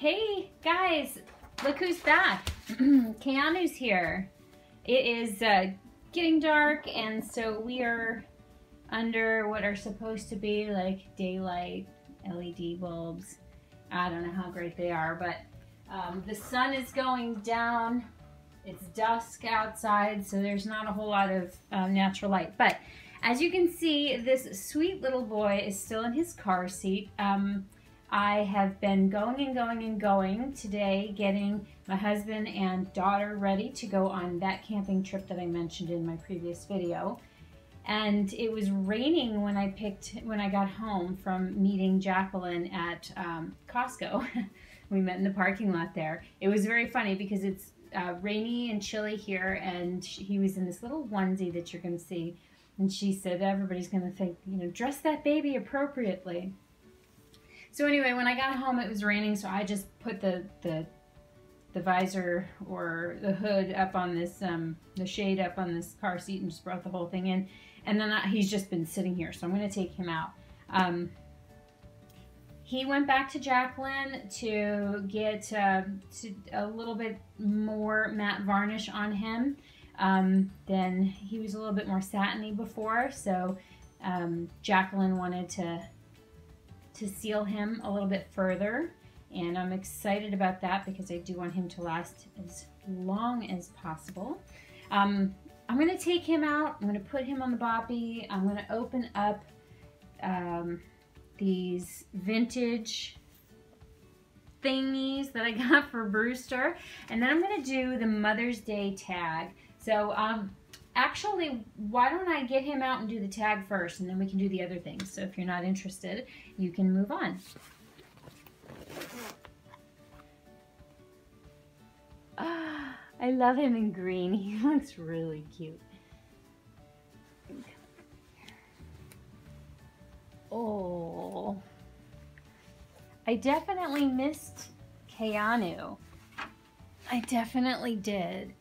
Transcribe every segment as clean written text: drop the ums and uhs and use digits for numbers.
Hey guys, look who's back. Keanu's here. It is getting dark, and so we are under what are supposed to be like daylight LED bulbs. I don't know how great they are, but the sun is going down. It's dusk outside, so there's not a whole lot of natural light. But as you can see, this sweet little boy is still in his car seat. I have been going today, getting my husband and daughter ready to go on that camping trip that I mentioned in my previous video. And it was raining when I got home from meeting Jacqueline at Costco. We met in the parking lot there. It was very funny because it's rainy and chilly here, and he was in this little onesie that you're going to see. And she said, everybody's going to think, you know, dress that baby appropriately. So anyway, when I got home, it was raining, so I just put the visor or the hood up on this, the shade up on this car seat, and just brought the whole thing in. And then he's just been sitting here, so I'm going to take him out. He went back to Jacqueline to get a little bit more matte varnish on him. Then he was a little bit more satiny before, so Jacqueline wanted to seal him a little bit further, and I'm excited about that because I do want him to last as long as possible. I'm going to take him out. I'm going to put him on the boppy. I'm going to open up these vintage thingies that I got for Brewster, and then I'm going to do the Mother's Day tag. So actually, why don't I get him out and do the tag first, and then we can do the other things. So if you're not interested, you can move on. I love him in green. He looks really cute. Oh, I definitely missed Keanu. I definitely did.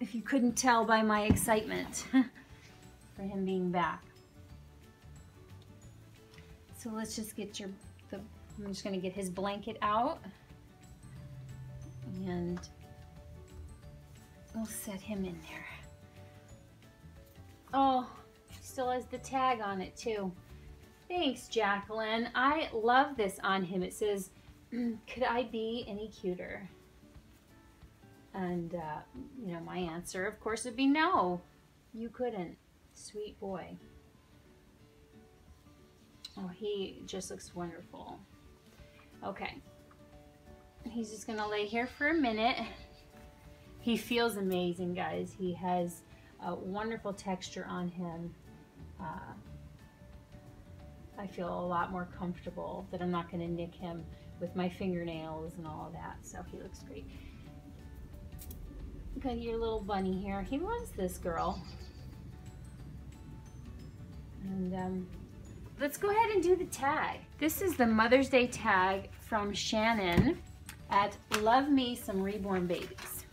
If you couldn't tell by my excitement for him being back. So let's just get I'm just gonna get his blanket out, and we'll set him in there. Oh, still has the tag on it too. Thanks, Jacqueline. I love this on him. It says, could I be any cuter? And, you know, my answer, of course, would be no. You couldn't. Sweet boy. Oh, he just looks wonderful. Okay. He's just going to lay here for a minute. He feels amazing, guys. He has a wonderful texture on him. I feel a lot more comfortable that I'm not going to nick him with my fingernails and all of that. So he looks great. Got your little bunny here. He loves this girl. And let's go ahead and do the tag. This is the Mother's Day tag from Shannon at Love Me Some Reborn Babies.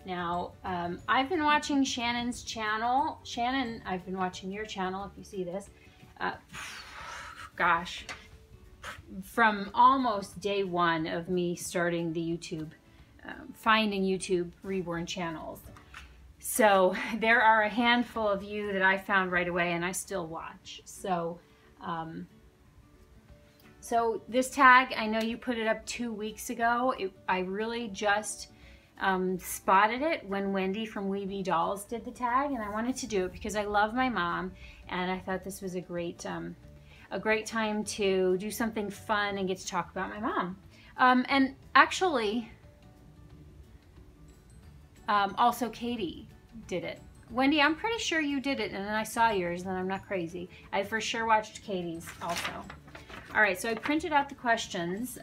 Now, I've been watching Shannon's channel. Shannon, I've been watching your channel, if you see this. Gosh, from almost day one of me starting the YouTube, finding YouTube Reborn channels. So there are a handful of you that I found right away, and I still watch. So, so this tag, I know you put it up 2 weeks ago. I really just spotted it when Wendy from Weeby Dolls did the tag, and I wanted to do it because I love my mom, and I thought this was a great time to do something fun and get to talk about my mom. And actually, also Katie did it. Wendy, I'm pretty sure you did it, and then I saw yours, and I'm not crazy. I for sure watched Katie's also. All right, so I printed out the questions.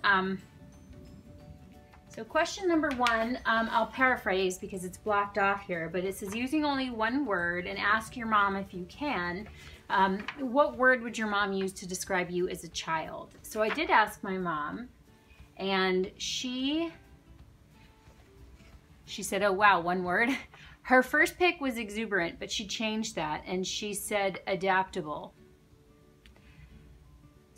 So question number one, I'll paraphrase because it's blocked off here, but it says using only one word and ask your mom if you can. What word would your mom use to describe you as a child? So I did ask my mom, and she said, oh wow, one word. Her first pick was exuberant, but she changed that and she said adaptable.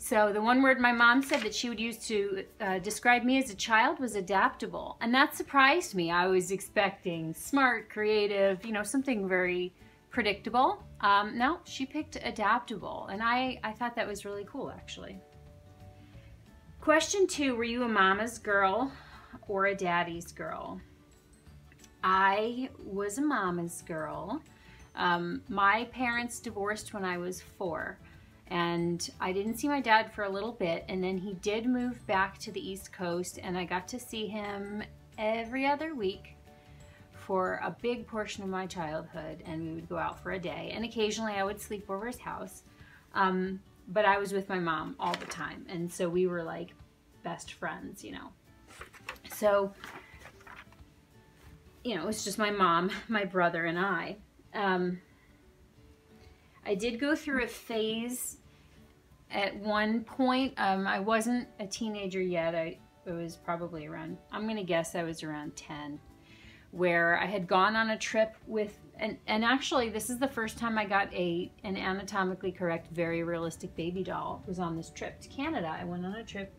So the one word my mom said that she would use to describe me as a child was adaptable. And that surprised me. I was expecting smart, creative, you know, something very predictable. No, she picked adaptable. And I thought that was really cool, actually. Question 2, were you a mama's girl or a daddy's girl? I was a mama's girl. My parents divorced when I was 4. And I didn't see my dad for a little bit, and then he did move back to the East Coast, and I got to see him every other week for a big portion of my childhood, and we would go out for a day, and occasionally I would sleep over his house, but I was with my mom all the time, and so we were like best friends, you know. So, you know, it was just my mom, my brother, and I. I did go through a phase at one point. I wasn't a teenager yet. It was probably around, I'm going to guess I was around 10, where I had gone on a trip with, and actually this is the first time I got an anatomically correct, very realistic baby doll. It was on this trip to Canada. I went on a trip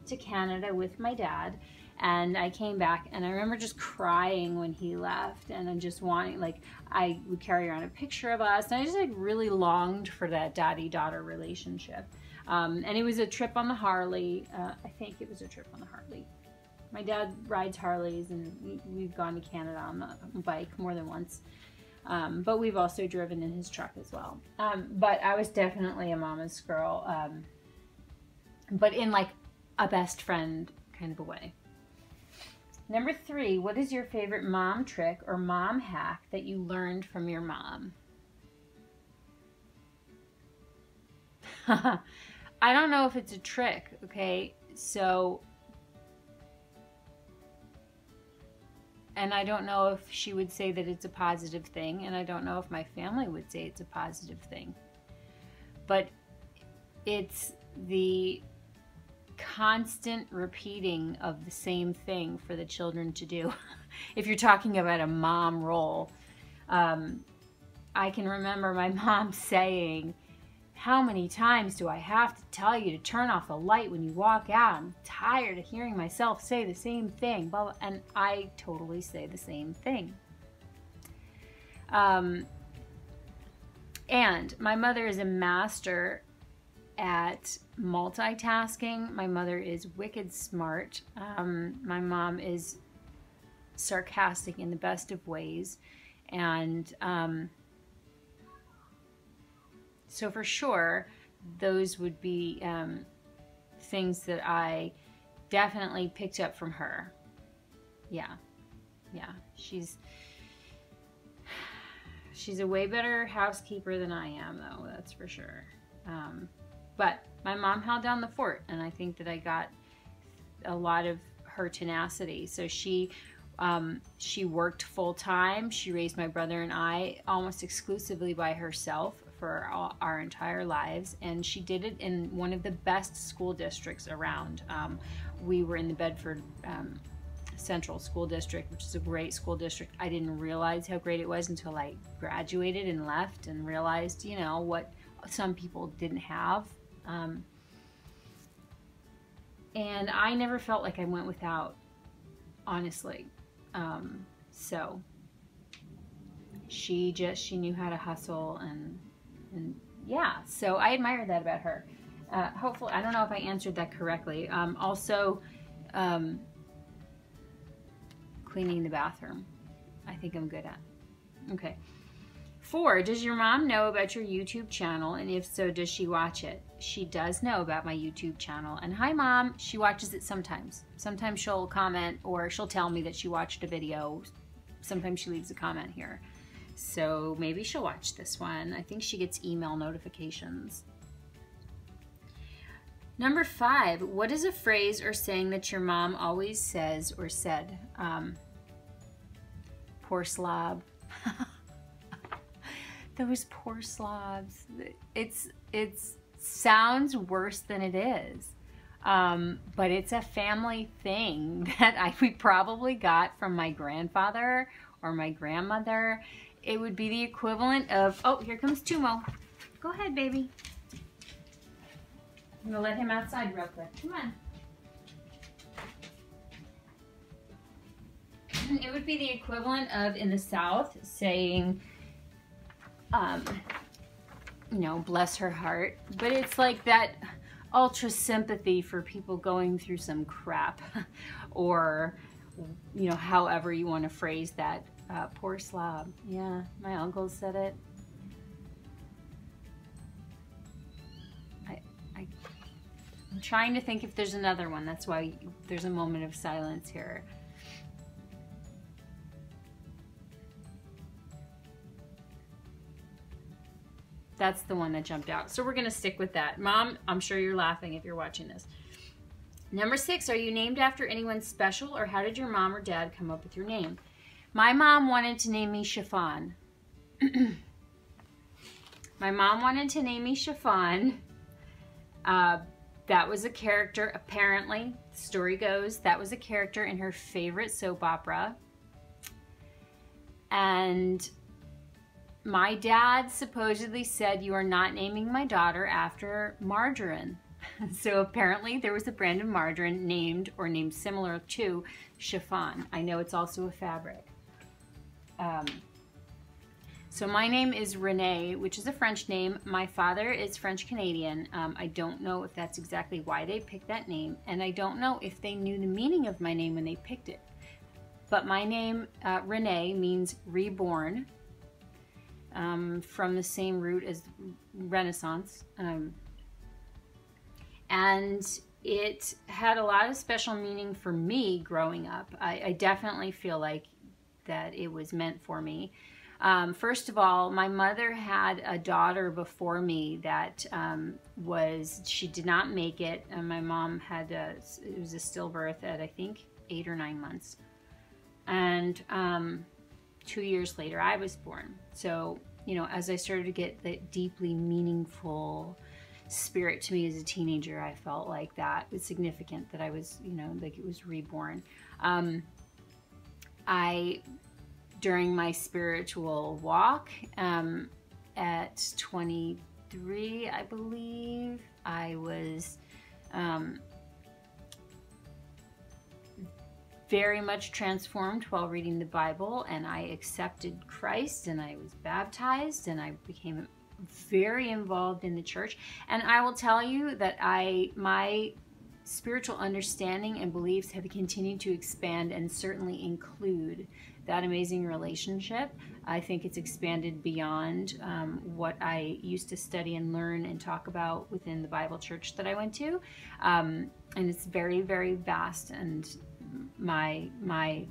to Canada with my dad. And I came back, and I remember just crying when he left, and then just wanting, like, I would carry around a picture of us, and I just like really longed for that daddy-daughter relationship. And it was a trip on the Harley. I think it was a trip on the Harley. My dad rides Harleys, and we've gone to Canada on the bike more than once. But we've also driven in his truck as well. But I was definitely a mama's girl, but in like a best friend kind of a way. Number 3, what is your favorite mom trick or mom hack that you learned from your mom? I don't know if it's a trick, okay? So, and I don't know if she would say that it's a positive thing, and I don't know if my family would say it's a positive thing. But it's the constant repeating of the same thing for the children to do. If you're talking about a mom role, I can remember my mom saying, how many times do I have to tell you to turn off the light when you walk out? I'm tired of hearing myself say the same thing. And I totally say the same thing. And my mother is a master at multitasking. My mother is wicked smart. My mom is sarcastic in the best of ways. And so for sure, those would be things that I definitely picked up from her. Yeah. She's a way better housekeeper than I am, though, that's for sure. But my mom held down the fort, and I think that I got a lot of her tenacity. So she worked full time. She raised my brother and I almost exclusively by herself for our entire lives, and she did it in one of the best school districts around. We were in the Bedford Central School District, which is a great school district. I didn't realize how great it was until I graduated and left and realized, you know, what some people didn't have. And I never felt like I went without, honestly. So she knew how to hustle, and yeah, so I admire that about her. Hopefully, I don't know if I answered that correctly. Also, cleaning the bathroom, I think I'm good at. Okay. 4, does your mom know about your YouTube channel? And if so, does she watch it? She does know about my YouTube channel. And hi, Mom. She watches it sometimes. Sometimes she'll comment, or she'll tell me that she watched a video. Sometimes she leaves a comment here. So maybe she'll watch this one. I think she gets email notifications. Number 5, what is a phrase or saying that your mom always says or said? Poor slob. Those poor slobs. It sounds worse than it is. But it's a family thing that we probably got from my grandfather or my grandmother. It would be the equivalent of, oh, here comes Tumo. Go ahead, baby. I'm gonna let him outside real quick. Come on. It would be the equivalent of, in the South, saying, you know, bless her heart. But it's like that ultra sympathy for people going through some crap. Or, you know, however you want to phrase that. Poor slob. Yeah, my uncle said it. I'm trying to think if there's another one. That's why there's a moment of silence here. That's the one that jumped out. So we're going to stick with that. Mom, I'm sure you're laughing if you're watching this. Number 6, are you named after anyone special, or how did your mom or dad come up with your name? My mom wanted to name me Chiffon. My mom wanted to name me Chiffon. That was a character, apparently, the story goes, that was a character in her favorite soap opera. And my dad supposedly said, you are not naming my daughter after margarine. So apparently there was a brand of margarine named, or named similar to, Chiffon. I know it's also a fabric. So my name is Renee, which is a French name. My father is French-Canadian. I don't know if that's exactly why they picked that name, and I don't know if they knew the meaning of my name when they picked it. But my name, Renee, means reborn, from the same root as Renaissance. And it had a lot of special meaning for me growing up. I definitely feel like that it was meant for me. First of all, my mother had a daughter before me that she did not make it, and my mom had it was a stillbirth at, I think, 8 or 9 months. And 2 years later, I was born. So, you know, as I started to get the deeply meaningful spirit to me as a teenager, I felt like that was significant, that I was, you know, like it was reborn. During my spiritual walk, at 23, I believe, I was very much transformed while reading the Bible, and I accepted Christ, and I was baptized, and I became very involved in the church. And I will tell you that my spiritual understanding and beliefs have continued to expand, and certainly include that amazing relationship. I think it's expanded beyond what I used to study and learn and talk about within the Bible church that I went to. And it's very, very vast, and my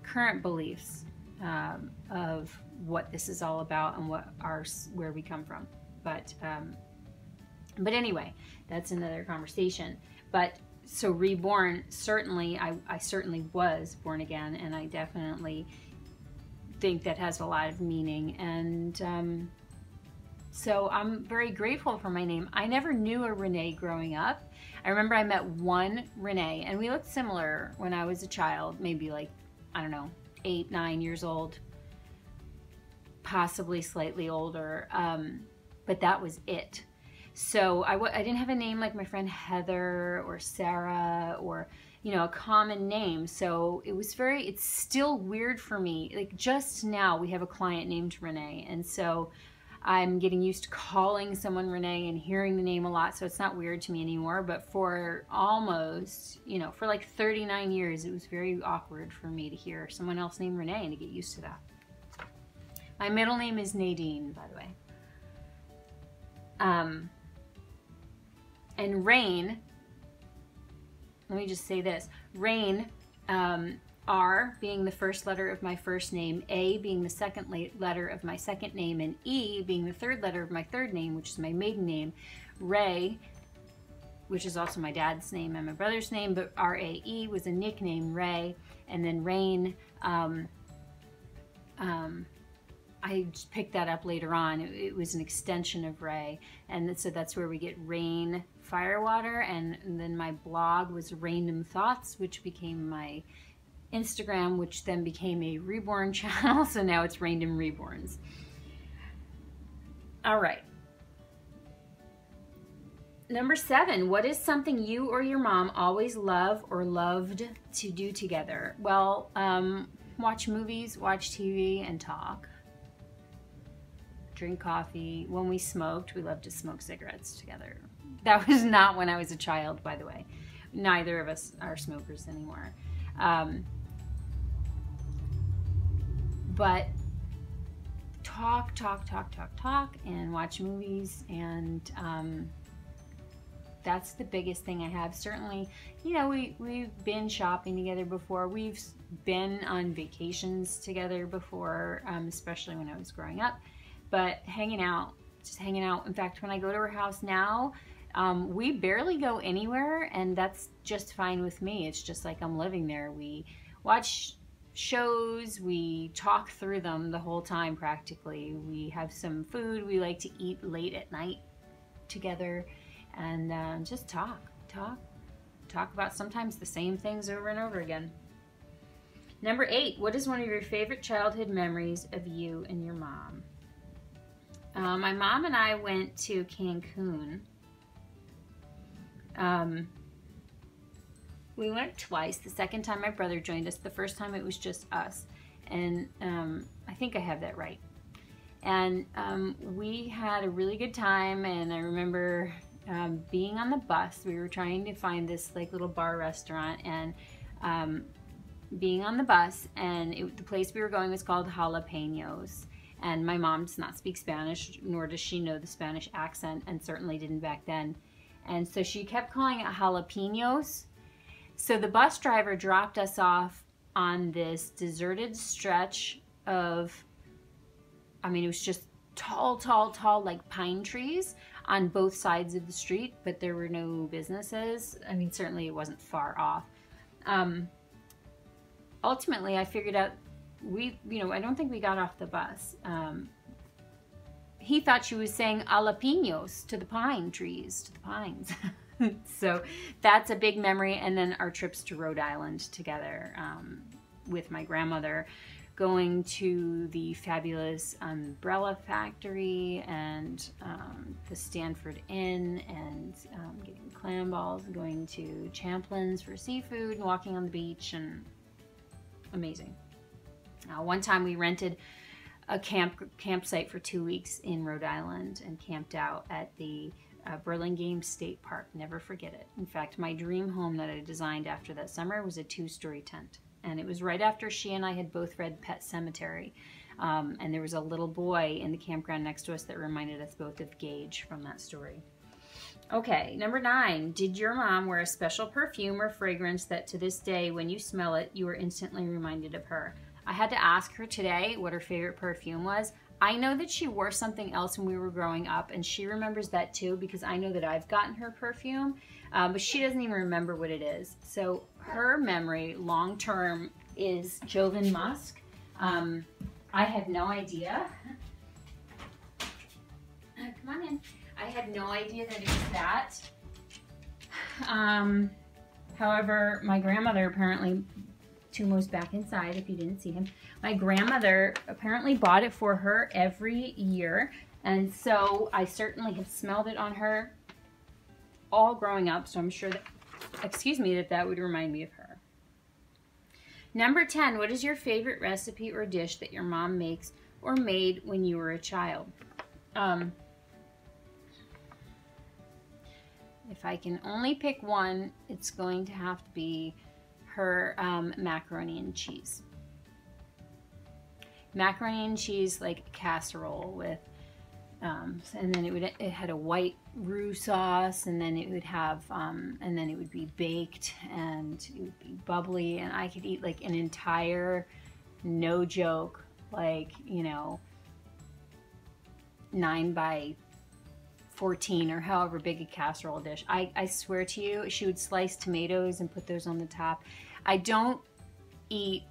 current beliefs of what this is all about and where we come from. But anyway, that's another conversation. But so reborn, certainly, I certainly was born again, and I definitely think that has a lot of meaning. And so I'm very grateful for my name. I never knew a Renee growing up. I remember I met one Renee, and we looked similar when I was a child, maybe like, I don't know, 8, 9 years old, possibly slightly older, but that was it. So I didn't have a name like my friend Heather or Sarah, or, you know, a common name. So it was it's still weird for me. Like just now we have a client named Renee, and so I'm getting used to calling someone Renee and hearing the name a lot, so it's not weird to me anymore. But for almost, you know, for like 39 years, it was very awkward for me to hear someone else named Renee and to get used to that. My middle name is Nadine, by the way. And Rain, let me just say this, Rain, R being the first letter of my first name, A being the second letter of my second name, and E being the third letter of my third name, which is my maiden name. Ray, which is also my dad's name and my brother's name, but R-A-E was a nickname, Ray. And then Rain, I just picked that up later on. It was an extension of Ray, and so that's where we get Rain Firewater. And then my blog was Raendom Thoughts, which became my Instagram, which then became a Reborn channel. So now it's Raendom Reborns. All right. Number 7, what is something you or your mom always love or loved to do together? Well, watch movies, watch TV, and talk. Drink coffee. When we smoked, we loved to smoke cigarettes together. That was not when I was a child, by the way. Neither of us are smokers anymore. But talk, and watch movies, and that's the biggest thing I have. Certainly, you know, we've been shopping together before. We've been on vacations together before, especially when I was growing up. But hanging out, just hanging out. In fact, when I go to her house now, we barely go anywhere, and that's just fine with me. It's just like I'm living there. We watch shows, we talk through them the whole time practically. We have some food. We like to eat late at night together, and just talk about sometimes the same things over and over again. Number 8, what is one of your favorite childhood memories of you and your mom? My mom and I went to Cancun. We went twice. The second time my brother joined us. The first time it was just us. And I think I have that right. And we had a really good time, and I remember being on the bus. We were trying to find this like little bar restaurant, and being on the bus, and the place we were going was called Jalapenos. And my mom does not speak Spanish, nor does she know the Spanish accent, and certainly didn't back then. And so she kept calling it jalapenos. So the bus driver dropped us off on this deserted stretch of, I mean, it was just tall, like pine trees on both sides of the street, but there were no businesses. I mean, certainly it wasn't far off. Ultimately, I figured out I don't think we got off the bus. He thought she was saying jalapenos to the pine trees, to the pines. So that's a big memory. And then our trips to Rhode Island together with my grandmother, going to the fabulous umbrella factory and the Stanford Inn, and getting clam balls, going to Champlin's for seafood, and walking on the beach, and amazing. One time we rented a campsite for 2 weeks in Rhode Island and camped out at the Burlingame State Park. Never forget it. In fact, my dream home that I designed after that summer was a 2-story tent. And it was right after she and I had both read Pet Sematary. And there was a little boy in the campground next to us that reminded us both of Gage from that story. Okay, number 9. Did your mom wear a special perfume or fragrance that to this day, when you smell it, you are instantly reminded of her? I had to ask her today what her favorite perfume was. I know that she wore something else when we were growing up, and she remembers that too, because I know that I've gotten her perfume, but she doesn't even remember what it is. So her memory long term is Jovan Musk. I had no idea. Come on in. I had no idea that it was that. However, my grandmother apparently, Tumo's back inside if you didn't see him. My grandmother apparently bought it for her every year, and so I certainly have smelled it on her all growing up, so I'm sure that, that would remind me of her. Number 10, what is your favorite recipe or dish that your mom makes or made when you were a child? If I can only pick one, it's going to have to be her macaroni and cheese. Macaroni and cheese, like casserole with, and then it had a white roux sauce, and then it would have, and then it would be baked, and it would be bubbly, and I could eat like an entire, no joke, like, 9 by 14 or however big a casserole dish. I swear to you, she would slice tomatoes and put those on the top. I don't eat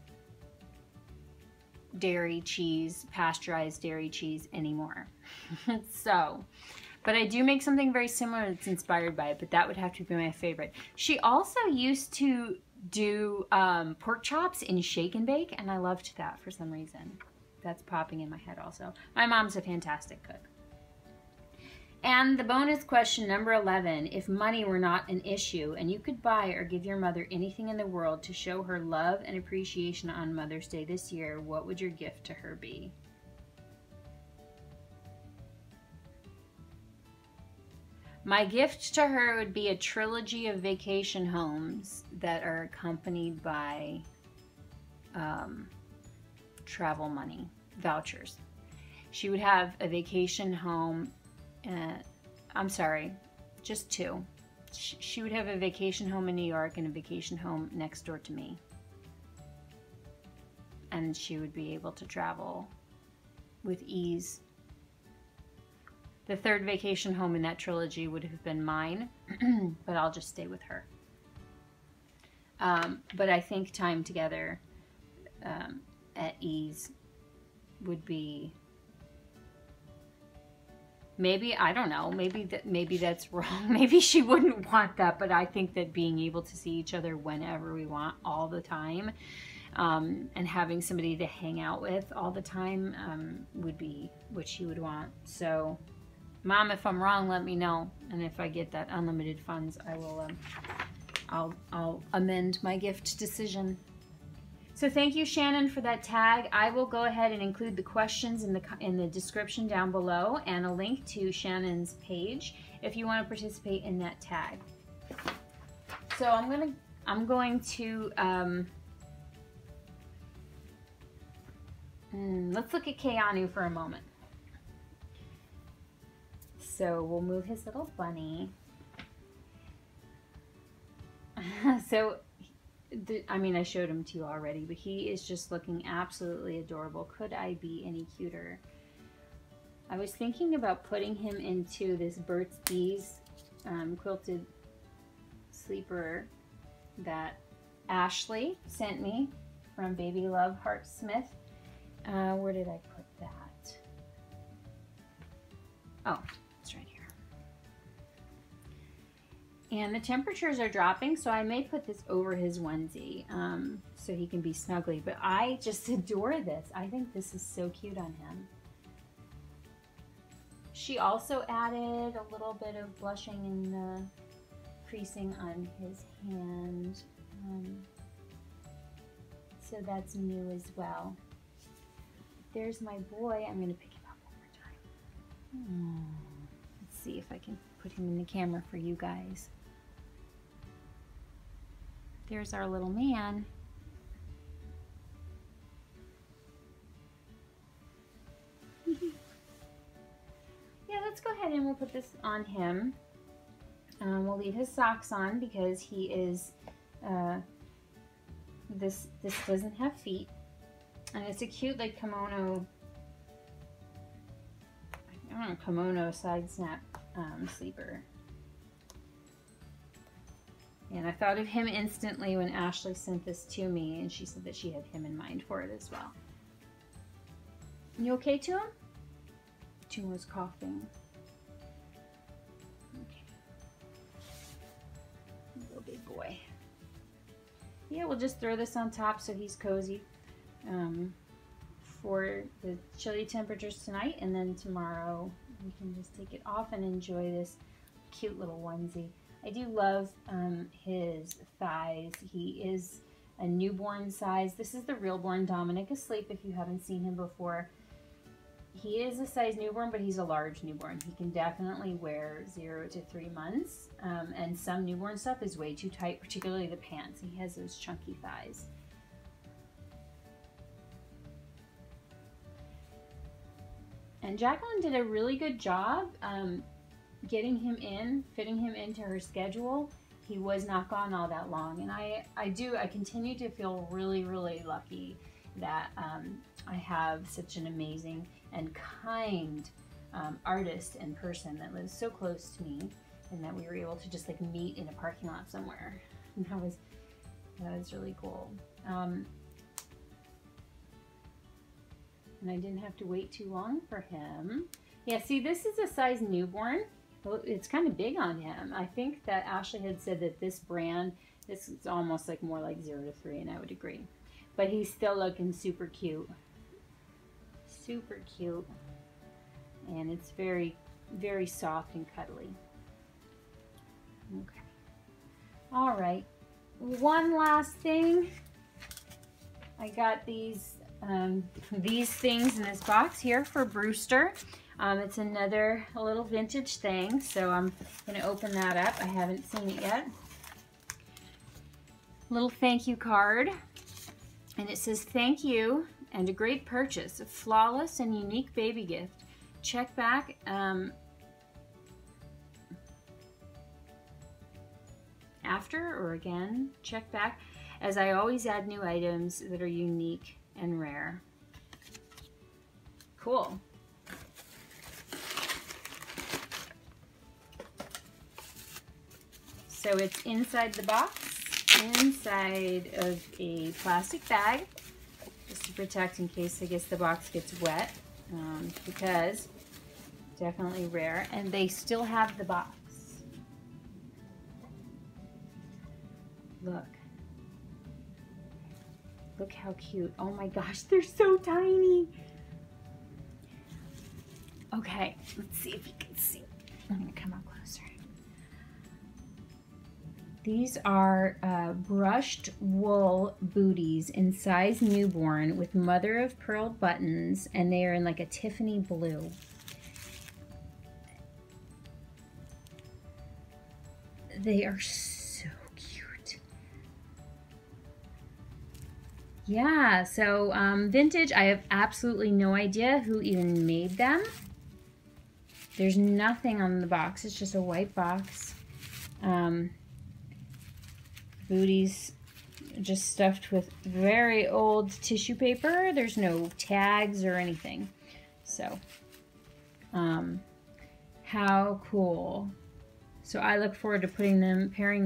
dairy cheese, pasteurized dairy cheese anymore. So, but I do make something very similar that's inspired by it, but that would have to be my favorite. She also used to do pork chops in shake and bake, and I loved that for some reason. That's popping in my head also. My mom's a fantastic cook. And And the bonus question, number 11. If money were not an issue and you could buy or give your mother anything in the world to show her love and appreciation on Mother's Day this year, what would your gift to her be? My gift to her would be a trilogy of vacation homes that are accompanied by travel money, vouchers. She would have a vacation home, I'm sorry, just two. She would have a vacation home in New York and a vacation home next door to me. And she would be able to travel with ease. The third vacation home in that trilogy would have been mine, but I'll just stay with her. But I think time together at ease would be, maybe, I don't know, maybe that's wrong. Maybe she wouldn't want that, but I think that being able to see each other whenever we want all the time, and having somebody to hang out with all the time would be what she would want. So Mom, if I'm wrong, let me know. And if I get that unlimited funds, I will, I'll amend my gift decision. So thank you, Shannon, for that tag. I will go ahead and include the questions in the description down below and a link to Shannon's page if you want to participate in that tag. So I'm going to let's look at Keanu for a moment. So we'll move his little bunny. So, I mean, I showed him to you already, but he is just looking absolutely adorable. Could I be any cuter? I was thinking about putting him into this Burt's Bees quilted sleeper that Ashley sent me from Baby Love Heart Smith. Where did I put that? Oh, it's right here. And the temperatures are dropping, so I may put this over his onesie so he can be snuggly. But I just adore this. I think this is so cute on him. She also added a little bit of blushing in the creasing on his hand. So that's new as well. There's my boy. I'm going to pick him up one more time. Let's see if I can put him in the camera for you guys. There's our little man. Yeah, let's go ahead and we'll put this on him. We'll leave his socks on because he is, this doesn't have feet. And it's a cute, like, kimono, I don't know, kimono side snap sleeper. And I thought of him instantly when Ashley sent this to me, and she said that she had him in mind for it as well. You okay, Toon? Toon was coughing. Okay. Little big boy. Yeah, we'll just throw this on top so he's cozy for the chilly temperatures tonight, and then tomorrow we can just take it off and enjoy this cute little onesie. I do love his thighs. He is a newborn size. This is the Reborn Dominic Asleep if you haven't seen him before. He is a size newborn, but he's a large newborn. He can definitely wear 0 to 3 months. And some newborn stuff is way too tight, particularly the pants. He has those chunky thighs. And Jacqueline did a really good job getting him in, fitting him into her schedule. He was not gone all that long, and I continue to feel really, really lucky that I have such an amazing and kind artist and person that lives so close to me, and that we were able to just like meet in a parking lot somewhere. And that was really cool. And I didn't have to wait too long for him. Yeah, see, this is a size newborn. Well, it's kind of big on him. I think that Ashley had said that this brand, this is almost like more like 0 to 3, and I would agree. But he's still looking super cute. Super cute. And it's very very soft and cuddly. Okay. All right. One last thing. I got these things in this box here for Brewster. It's another little vintage thing, so I'm going to open that up. I haven't seen it yet. Little thank you card, and it says thank you and a great purchase, a flawless and unique baby gift. Check back after or again, check back, as I always add new items that are unique and rare. Cool. So it's inside the box, inside of a plastic bag, just to protect in case, I guess, the box gets wet, because definitely rare, and they still have the box. Look how cute. Oh my gosh, they're so tiny. Okay, let's see if you can see. I'm gonna come up closer. These are brushed wool booties in size newborn with mother of pearl buttons, and they are in like a Tiffany blue. They are so cute. Yeah, so vintage, I have absolutely no idea who even made them. There's nothing on the box, it's just a white box. Booties just stuffed with very old tissue paper. There's no tags or anything. So, how cool. So I look forward to pairing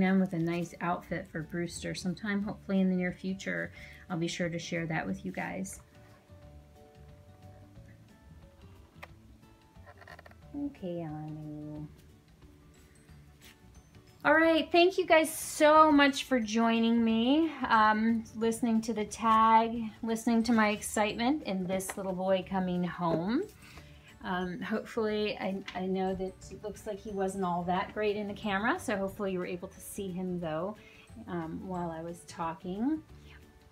them with a nice outfit for Brewster sometime, hopefully in the near future. I'll be sure to share that with you guys. Okay, Keanu. All right, thank you guys so much for joining me, listening to the tag, listening to my excitement in this little boy coming home. Hopefully, I know that it looks like he wasn't all that great in the camera, so hopefully you were able to see him though while I was talking.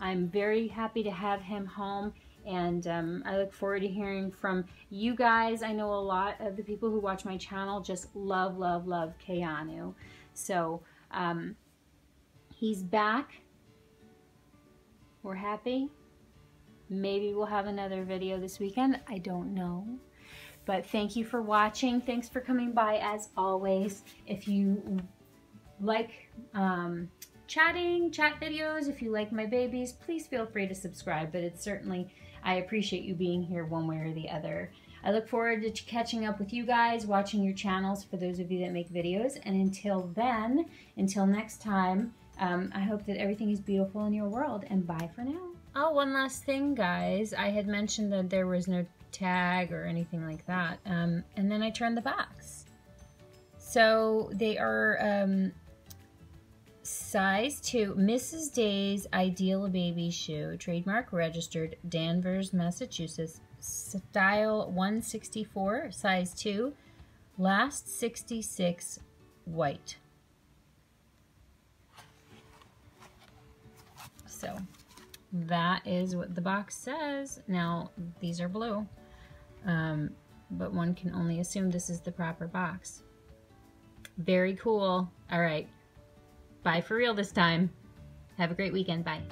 I'm very happy to have him home, and I look forward to hearing from you guys. I know a lot of the people who watch my channel just love, love, love Keanu. So he's back. We're happy. Maybe we'll have another video this weekend. I don't know. But thank you for watching. Thanks for coming by as always. If you like chat videos, if you like my babies, please feel free to subscribe. But it's certainly, I appreciate you being here one way or the other. I look forward to catching up with you guys, watching your channels for those of you that make videos. And until then, until next time, I hope that everything is beautiful in your world, and bye for now. Oh, one last thing, guys. I had mentioned that there was no tag or anything like that, and then I turned the box. So they are size 2, Mrs. Day's Ideal Baby Shoe, trademark registered, Danvers, Massachusetts, style 164, size 2, last 66, white. So that is what the box says. Now these are blue, but one can only assume this is the proper box. Very cool. All right, bye for real this time. Have a great weekend. Bye.